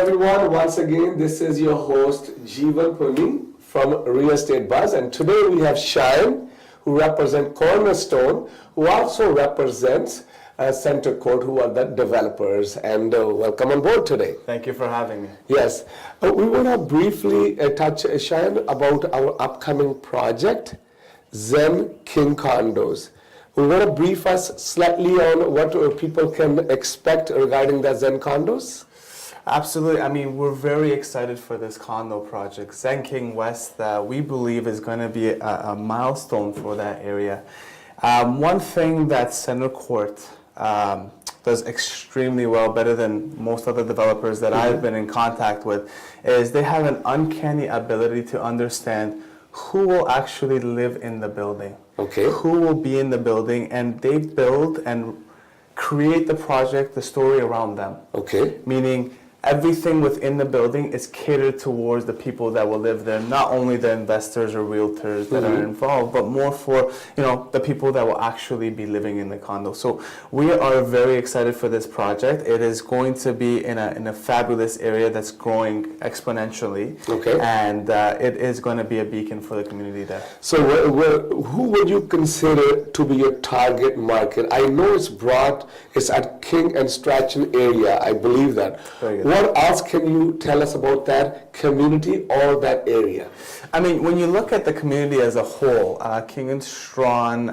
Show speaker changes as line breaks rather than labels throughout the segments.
everyone, once again this is your host Jeevan Puni from Real Estate Buzz, and today we have Cheyenne, who represents Cornerstone, who also represents Center Court, who are the developers, and welcome on board today.
Thank you for having me.
Yes, we want to briefly touch, Cheyenne, about our upcoming project, Zen King Condos. We want to brief us slightly on what people can expect regarding the Zen condos?
Absolutely. I mean, we're very excited for this condo project. Zen West, we believe is going to be a milestone for that area. One thing that Center Court does extremely well, better than most other developers that I've been in contact with, is they have an uncanny ability to understand who will actually live in the building.
Okay.
Who will be in the building, and they build and create the project, the story around them.
Okay.
Meaning everything within the building is catered towards the people that will live there, not only the investors or realtors that are involved, but more for, the people that will actually be living in the condo. So we are very excited for this project. It is going to be in a fabulous area that's growing exponentially.
Okay.
And it is going to be a beacon for the community there.
So who would you consider to be your target market? I know it's broad, it's at King and Strachan area, I believe that.
Very good.
What else can you tell us about that community or that area?
I mean, when you look at the community as a whole, King and Strawn,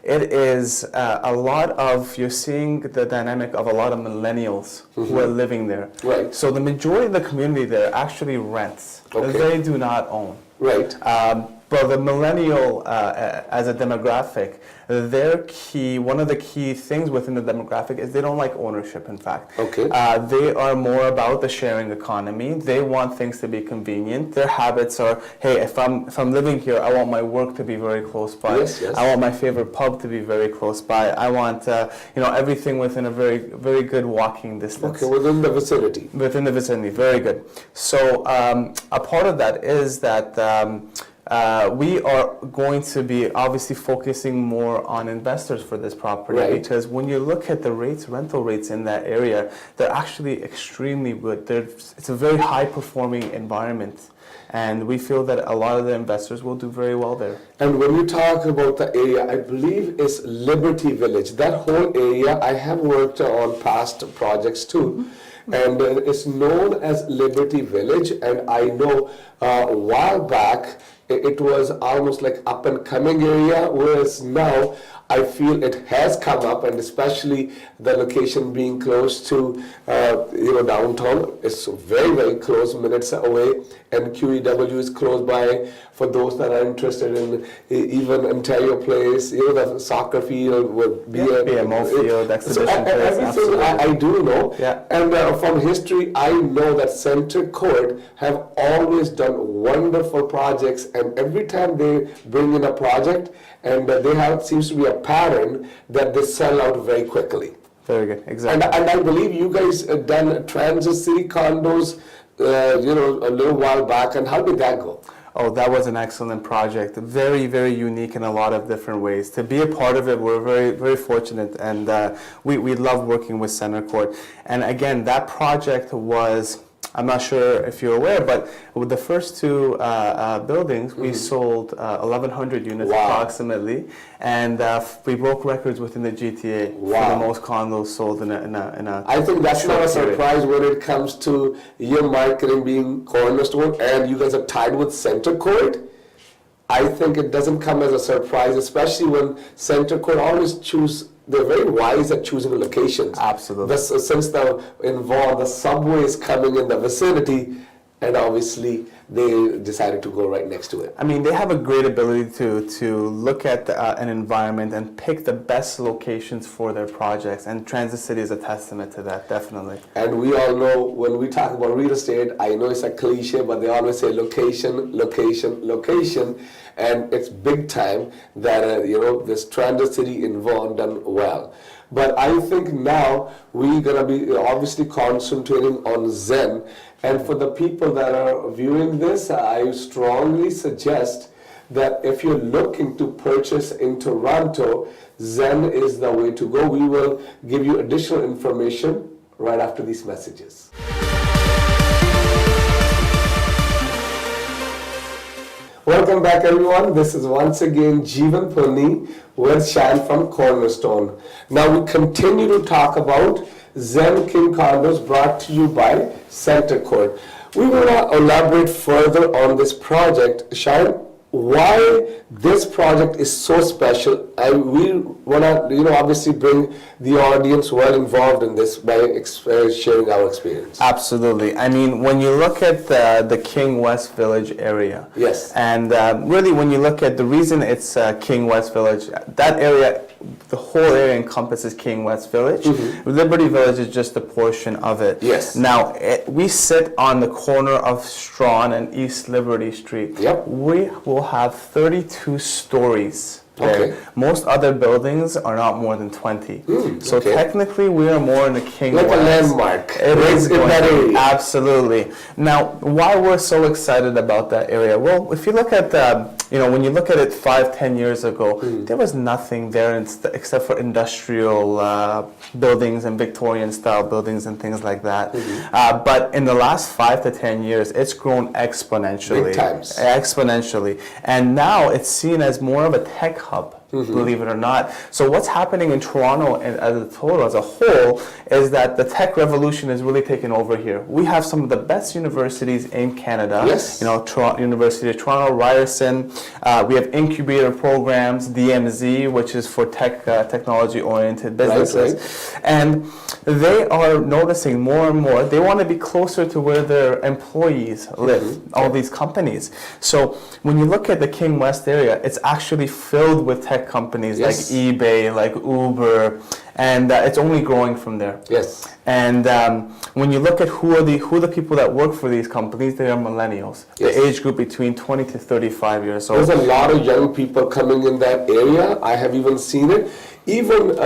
it is a lot of, you're seeing the dynamic of a lot of millennials who are living there.
Right.
So the majority of the community there actually rents.
Okay.
They do not own.
Right.
But the millennial as a demographic, one of the key things within the demographic is they don't like ownership, in fact.
Okay.
They are more about the sharing economy. They want things to be convenient. Their habits are, hey, if I'm living here, I want my work to be very close by.
Yes, yes.
I want my favorite pub to be very close by. I want everything within a very, very good walking distance.
Okay, within the vicinity.
Within the vicinity, very good. So a part of that is that we are going to be obviously focusing more on investors for this property,
right,
because when you look at the rental rates in that area, they're actually extremely good. It's a very high performing environment, and we feel that a lot of the investors will do very well there.
And when you talk about the area, I believe it's Liberty Village. That whole area, I have worked on past projects too. And it's known as Liberty Village, and I know a while back it was almost like up and coming area, whereas now I feel it has come up, and especially the location being close to downtown. It's very, very close, minutes away, and QEW is close by. For those that are interested in even Ontario Place, the soccer field would be a
BMO field, exhibition place.
Everything I do know,
yeah.
And from history, I know that Center Court have always done wonderful projects, and every time they bring in a project, and they have, seems to be a pattern that they sell out very quickly.
Very good, exactly.
And I believe you guys done Transit City condos, a little while back, and how did that go?
Oh, that was an excellent project. Very, very unique in a lot of different ways. To be a part of it, we're very, very fortunate, and we love working with Center Court. And again, that project was, I'm not sure if you're aware, but with the first two buildings, we sold 1,100 units approximately, and we broke records within the GTA for the most condos sold in a
I think that's not a surprise when it comes to your marketing being Cornerstone, and you guys are tied with Center Court. I think it doesn't come as a surprise, especially when Center Court always choose. They're very wise at choosing locations.
Absolutely.
Since the subway is coming in the vicinity, and obviously they decided to go right next to it.
I mean, they have a great ability to look at an environment and pick the best locations for their projects, and Transit City is a testament to that, definitely.
And we all know when we talk about real estate, I know it's a cliche, but they always say location, location, location, and it's big time that this Transit City in Vaughan done well. But I think now we're gonna be obviously concentrating on Zen. And for the people that are viewing this, I strongly suggest that if you're looking to purchase in Toronto, Zen is the way to go. We will give you additional information right after these messages. Welcome back, everyone. This is once again Jeevan Purni with Shan from Cornerstone. Now we continue to talk about Zen King Condos brought to you by Center Court. We want to elaborate further on this project. Shan, why this project is so special, and we want to obviously bring the audience well involved in this by sharing our experience.
Absolutely. I mean, when you look at the King West Village area,
Yes.
and really when you look at the reason it's King West Village, that area, the whole area encompasses King West Village. Liberty Village is just a portion of it.
Yes.
Now, we sit on the corner of Strawn and East Liberty Street.
Yep.
We will have 32 stories there.
Okay.
Most other buildings are not more than 20. So
okay.
technically, we are more in the King
Like
West.
a landmark.
It is
in that area.
Absolutely. Now, why we're so excited about that area? Well, if you look at when you look at it 5-10 years ago, there was nothing there except for industrial buildings and Victorian style buildings and things like that. But in the last 5 to 10 years, it's grown exponentially.
Big times.
Exponentially. And now it's seen as more of a tech hub. Believe it or not. So what's happening in Toronto as a whole is that the tech revolution is really taking over here. We have some of the best universities in Canada.
Yes.
University of Toronto, Ryerson. We have incubator programs, DMZ, which is for technology-oriented businesses.
Right.
And they are noticing more and more, they want to be closer to where their employees live, all these companies. So when you look at the King West area, it's actually filled with tech companies like eBay, like Uber, and it's only growing from there.
Yes.
And when you look at who the people that work for these companies, they are millennials,
Yes.
the age group between 20 to 35 years old.
There's a lot of young people coming in that area. I have even seen it. Even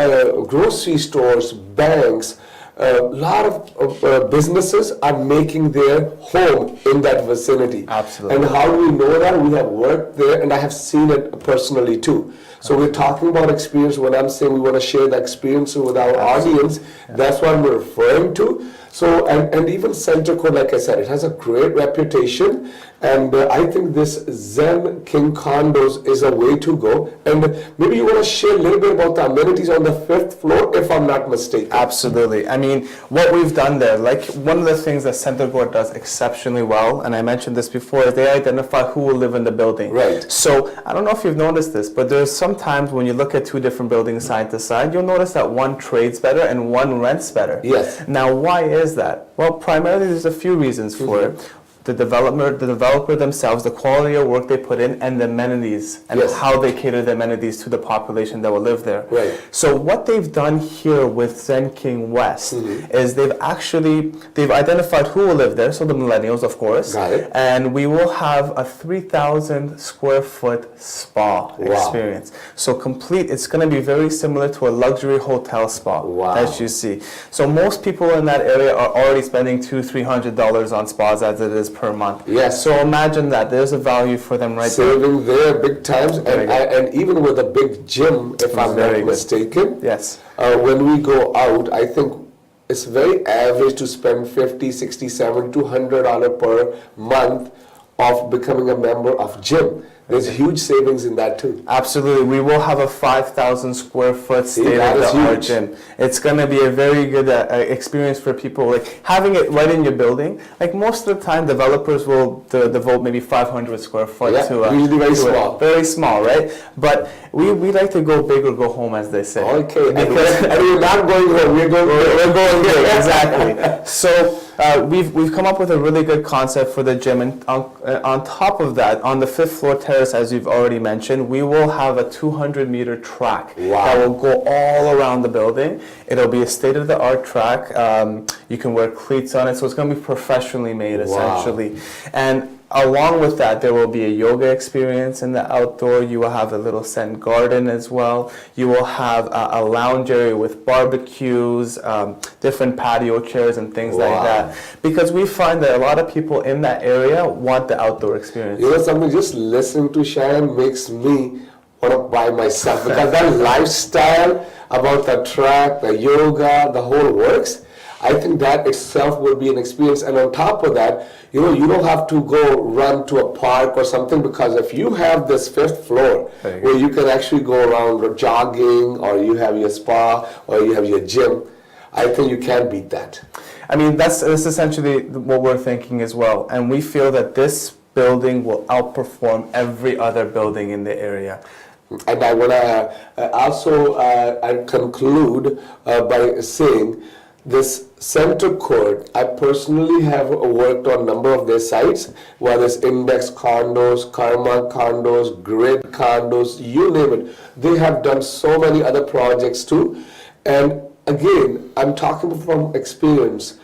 grocery stores, banks, a lot of businesses are making their home in that vicinity.
Absolutely.
And how do we know that? We have worked there, and I have seen it personally too. So we're talking about experience. When I'm saying we want to share the experience with our audience, that's what I'm referring to. So, and even Center Court, like I said, it has a great reputation, and I think this Zen King Condos is a way to go. And maybe you want to share a little bit about the amenities on the 5th floor, if I'm not mistaken.
Absolutely. I mean, what we've done there, like one of the things that Center Court does exceptionally well, and I mentioned this before, is they identify who will live in the building.
Right.
So I don't know if you've noticed this, but there's sometimes when you look at two different buildings side to side, you'll notice that one trades better and one rents better.
Yes.
Now, why is that? Well, primarily there's a few reasons for it. The developer themselves, the quality of work they put in, and the amenities, and
Yes.
how they cater the amenities to the population that will live there.
Right.
So what they've done here with Zen King West is they've identified who will live there, so the millennials, of course.
Got it.
And we will have a 3,000 square foot spa experience. So it's going to be very similar to a luxury hotel spa that you see. So most people in that area are already spending $200-300 on spas as it is per month.
Yes.
So imagine that. There's a value for them right there.
Saving there big times, and even with a big gym, if I'm not mistaken.
Yes.
When we go out, I think it's very average to spend $50, $60, $70, $200 per month of becoming a member of gym. There's huge savings in that too.
Absolutely. We will have a 5,000 square foot state-of-the-art gym. It's going to be a very good experience for people. Like having it right in your building. Like most of the time, developers will devote maybe 500 square foot to
usually very small.
Very small, right? But we like to go big or go home, as they say.
Okay. And we're not going home. We're going big.
We're going big. Exactly. So we've come up with a really good concept for the gym, and on top of that, on the 5th floor terrace, as you've already mentioned, we will have a 200-meter track that will go all around the building. It'll be a state-of-the-art track. You can wear cleats on it, so it's going to be professionally made, essentially. And along with that, there will be a yoga experience in the outdoor. You will have a little Zen garden as well. You will have a lounge area with barbecues, different patio chairs and things like that. Because we find that a lot of people in that area want the outdoor experience.
You know something, just listening to Sharon makes me want to buy myself, because that lifestyle about the track, the yoga, the whole works, I think that itself would be an experience. And on top of that, you know, you don't have to go run to a park or something, because if you have this 5th floor where you can actually go around jogging, or you have your spa, or you have your gym, I think you can't beat that.
I mean, that's essentially what we're thinking as well. And we feel that this building will outperform every other building in the area.
And I want to also conclude by saying this center court, I personally have worked on a number of their sites, whether it's Index Condos, Karma Condos, Grid Condos, you name it. They have done so many other projects too. And again, I'm talking from experience.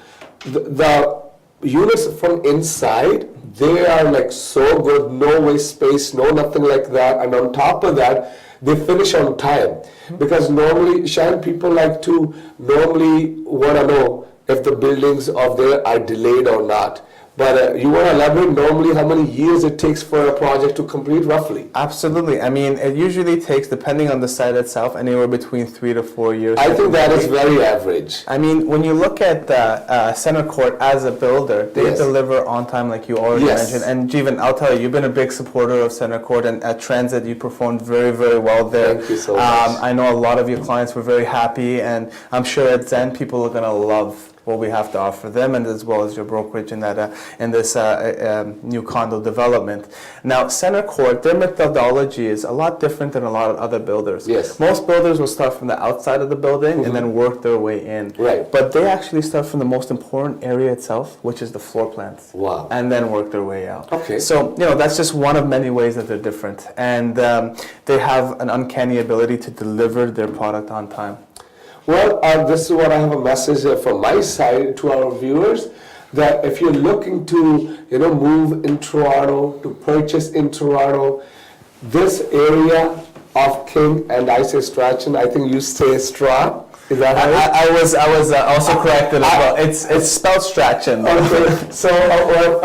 The units from inside, they are like so good, no waste space, no nothing like that. And on top of that, they finish on time. Because normally, Shine, people like to normally want to know if the buildings of there are delayed or not. But you want to elaborate normally how many years it takes for a project to complete roughly?
Absolutely. I mean, it usually takes, depending on the site itself, anywhere between 3 to 4 years.
I think that is very average.
I mean, when you look at Center Court as a builder, they deliver on time, like you already mentioned. And Jeevan, I'll tell you, you've been a big supporter of Center Court, and at Transit, you performed very, very well there.
Thank you so much.
I know a lot of your clients were very happy, and I'm sure at Zen, people are going to love what we have to offer them, and as well as your brokerage in that in this new condo development. Now, Center Court, their methodology is a lot different than a lot of other builders.
Yes.
Most builders will start from the outside of the building and then work their way in.
Right.
But they actually start from the most important area itself, which is the floor plans.
Wow.
And then work their way out.
Okay.
So, you know, that's just one of many ways that they're different. And they have an uncanny ability to deliver their product on time.
Well, this is what I have a message from my side to our viewers, that if you're looking to, you know, move in Toronto, to purchase in Toronto, this area of King, and I say Strachan, I think you say Stra. Is that right?
I was also corrected as well. It's spelled Strachan.
Okay, so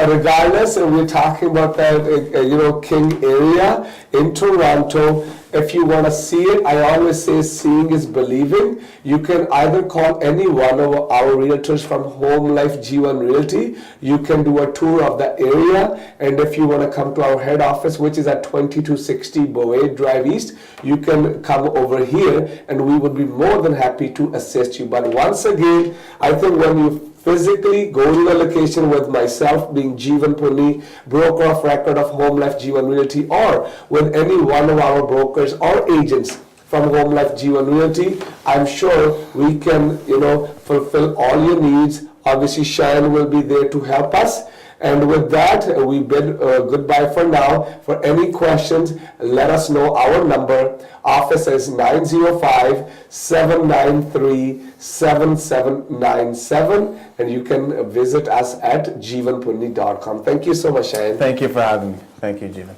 regardless, we're talking about that, you know, King area in Toronto. If you want to see it, I always say seeing is believing. You can either call any one of our realtors from Home Life G1 Realty. You can do a tour of the area, and if you want to come to our head office, which is at 2260 Bowie Drive East, you can come over here, and we would be more than happy to assist you. But once again, I think when you physically go to the location with myself being Jeevan Puni, broker of record of Home Life G1 Realty, or with any one of our brokers or agents from Home Life G1 Realty, I'm sure we can, you know, fulfill all your needs. Obviously, Shine will be there to help us. And with that, we bid goodbye for now. For any questions, let us know. Our number, office is 905-793-7797. And you can visit us at jeevanpunni.com. Thank you so much, Shane.
Thank you for having me. Thank you, Jeevan.